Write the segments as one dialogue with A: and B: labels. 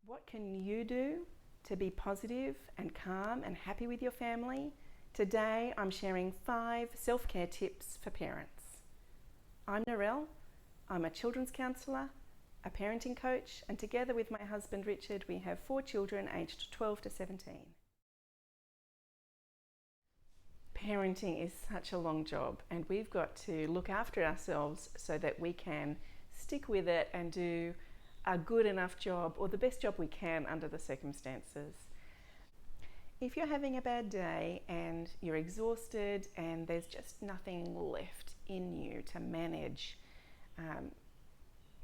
A: What can you do to be positive and calm and happy with your family? Today I'm sharing 5 self-care tips for parents. I'm Narelle. I'm a children's counsellor, a parenting coach, and together with my husband Richard we have 4 children aged 12 to 17. Parenting is such a long job and we've got to look after ourselves so that we can stick with it and do a good enough job or the best job we can under the circumstances. If you're having a bad day and you're exhausted and there's just nothing left in you to manage,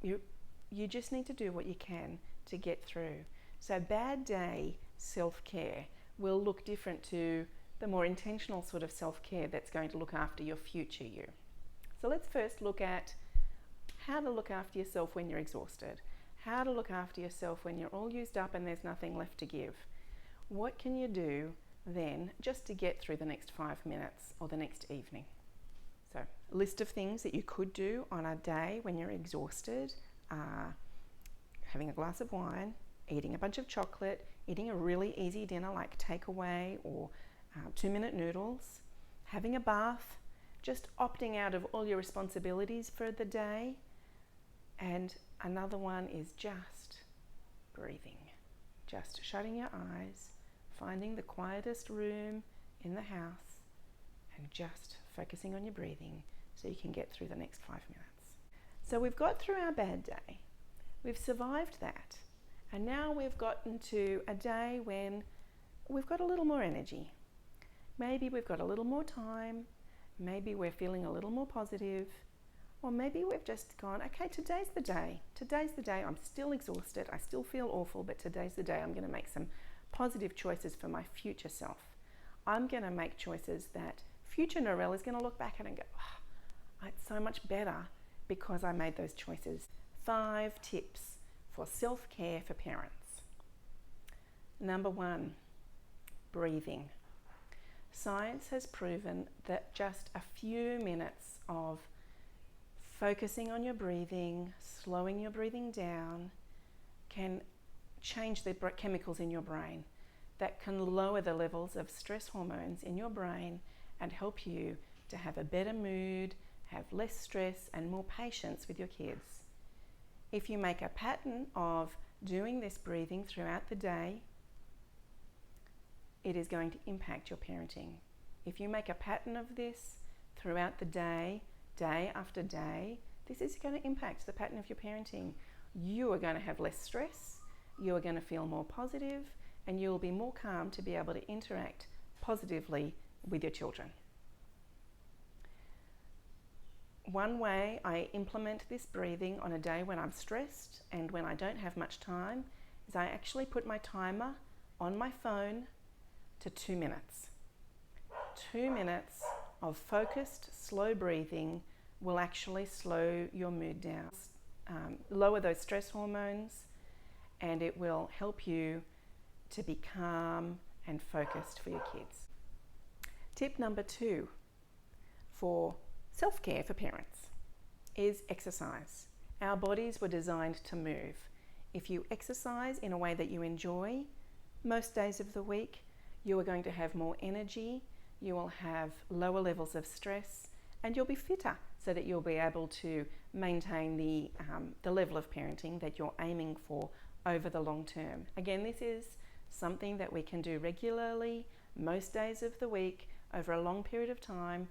A: you just need to do what you can to get through. So bad day self-care will look different to the more intentional sort of self-care that's going to look after your future you. So let's first look at how to look after yourself when you're exhausted, how to look after yourself when you're all used up and there's nothing left to give. What can you do then just to get through the next 5 minutes or the next evening? So a list of things that you could do on a day when you're exhausted are having a glass of wine, eating a bunch of chocolate, eating a really easy dinner like takeaway or 2-minute noodles, having a bath, just opting out of all your responsibilities for the day. And another one is just breathing, just shutting your eyes, finding the quietest room in the house and just focusing on your breathing so you can get through the next 5 minutes. So we've got through our bad day, we've survived that, and now we've gotten to a day when we've got a little more energy. Maybe we've got a little more time, maybe we're feeling a little more positive, or maybe we've just gone, okay, today's the day. Today's the day. I'm still exhausted. I still feel awful, but today's the day I'm going to make some positive choices for my future self. I'm going to make choices that future Narelle is going to look back at and go, oh, it's so much better because I made those choices. 5 tips for self-care for parents. Number 1, breathing. Science has proven that just a few minutes of focusing on your breathing, slowing your breathing down, can change the chemicals in your brain that can lower the levels of stress hormones in your brain and help you to have a better mood, have less stress and more patience with your kids. If you make a pattern of doing this breathing throughout the day, it is going to impact your parenting. If you make a pattern of this throughout the day, day after day, this is going to impact the pattern of your parenting. You are going to have less stress, you are going to feel more positive, and you will be more calm to be able to interact positively with your children. One way I implement this breathing on a day when I'm stressed and when I don't have much time is I actually put my timer on my phone to 2 minutes. 2 minutes of focused, slow breathing will actually slow your mood down, lower those stress hormones, and it will help you to be calm and focused for your kids. Tip number 2 for self-care for parents is exercise. Our bodies were designed to move. If you exercise in a way that you enjoy, most days of the week, you are going to have more energy, you will have lower levels of stress, and you'll be fitter so that you'll be able to maintain the level of parenting that you're aiming for over the long term. Again, this is something that we can do regularly, most days of the week, over a long period of time.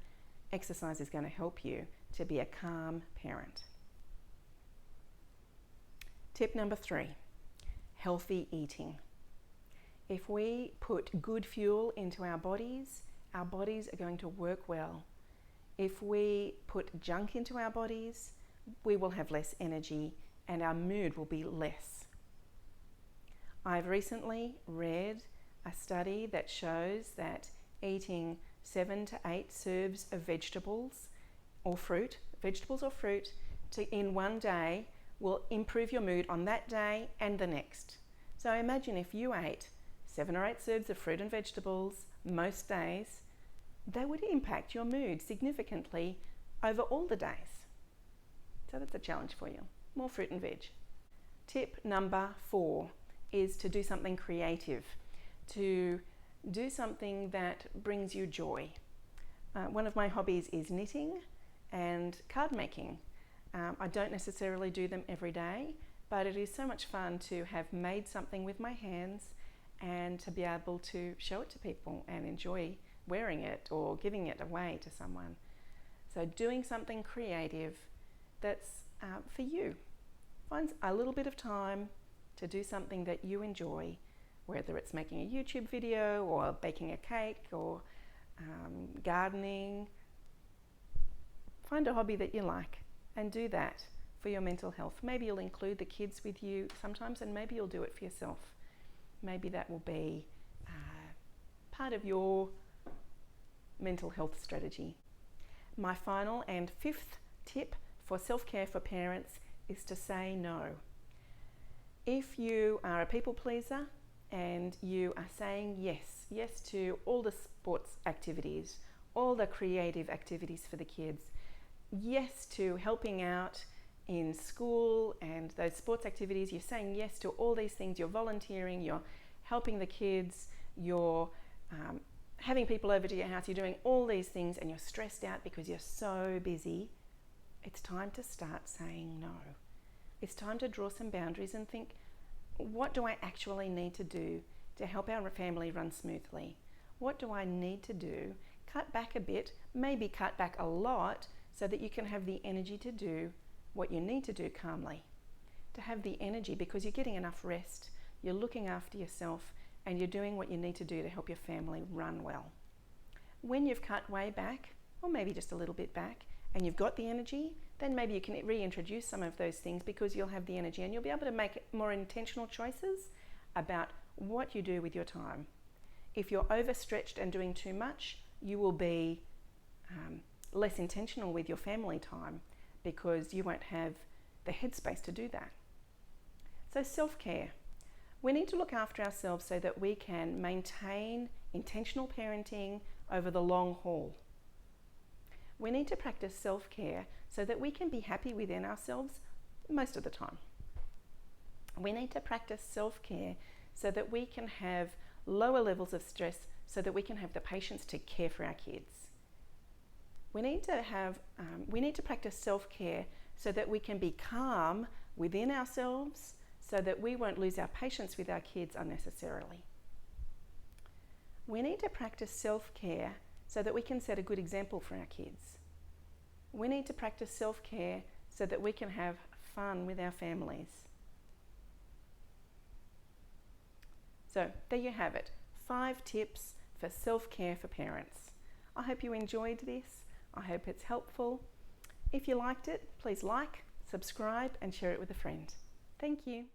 A: Exercise is going to help you to be a calm parent. Tip number 3, healthy eating. If we put good fuel into our bodies are going to work well. If we put junk into our bodies, we will have less energy and our mood will be less. I've recently read a study that shows that eating 7 to 8 serves of vegetables or fruit in one day will improve your mood on that day and the next. So imagine if you ate 7 or 8 serves of fruit and vegetables most days, they would impact your mood significantly over all the days. So that's a challenge for you. More fruit and veg. Tip number 4 is to do something creative, to do something that brings you joy. One of my hobbies is knitting and card making. I don't necessarily do them every day, but it is so much fun to have made something with my hands and to be able to show it to people and enjoy wearing it or giving it away to someone. So doing something creative that's for you. Find a little bit of time to do something that you enjoy, whether it's making a YouTube video or baking a cake or gardening. Find a hobby that you like and do that for your mental health. Maybe you'll include the kids with you sometimes, and maybe you'll do it for yourself. Maybe that will be part of your mental health strategy. My final and fifth tip for self-care for parents is to say no. If you are a people pleaser and you are saying yes to all the sports activities, all the creative activities for the kids, yes to helping out in school and those sports activities, you're saying yes to all these things, you're volunteering, you're helping the kids, you're having people over to your house, you're doing all these things and you're stressed out because you're so busy, it's time to start saying no. It's time to draw some boundaries and think, what do I actually need to do to help our family run smoothly? What do I need to do? Cut back a bit, maybe cut back a lot, so that you can have the energy to do what you need to do calmly. To have the energy because you're getting enough rest, you're looking after yourself, and you're doing what you need to do to help your family run well. When you've cut way back, or maybe just a little bit back, and you've got the energy, then maybe you can reintroduce some of those things because you'll have the energy and you'll be able to make more intentional choices about what you do with your time. If you're overstretched and doing too much, you will be less intentional with your family time because you won't have the headspace to do that. So self-care. We need to look after ourselves so that we can maintain intentional parenting over the long haul. We need to practice self-care so that we can be happy within ourselves most of the time. We need to practice self-care so that we can have lower levels of stress so that we can have the patience to care for our kids. We need to practice self-care so that we can be calm within ourselves so that we won't lose our patience with our kids unnecessarily. We need to practice self-care so that we can set a good example for our kids. We need to practice self-care so that we can have fun with our families. So there you have it, 5 tips for self-care for parents. I hope you enjoyed this. I hope it's helpful. If you liked it, please like, subscribe and share it with a friend. Thank you.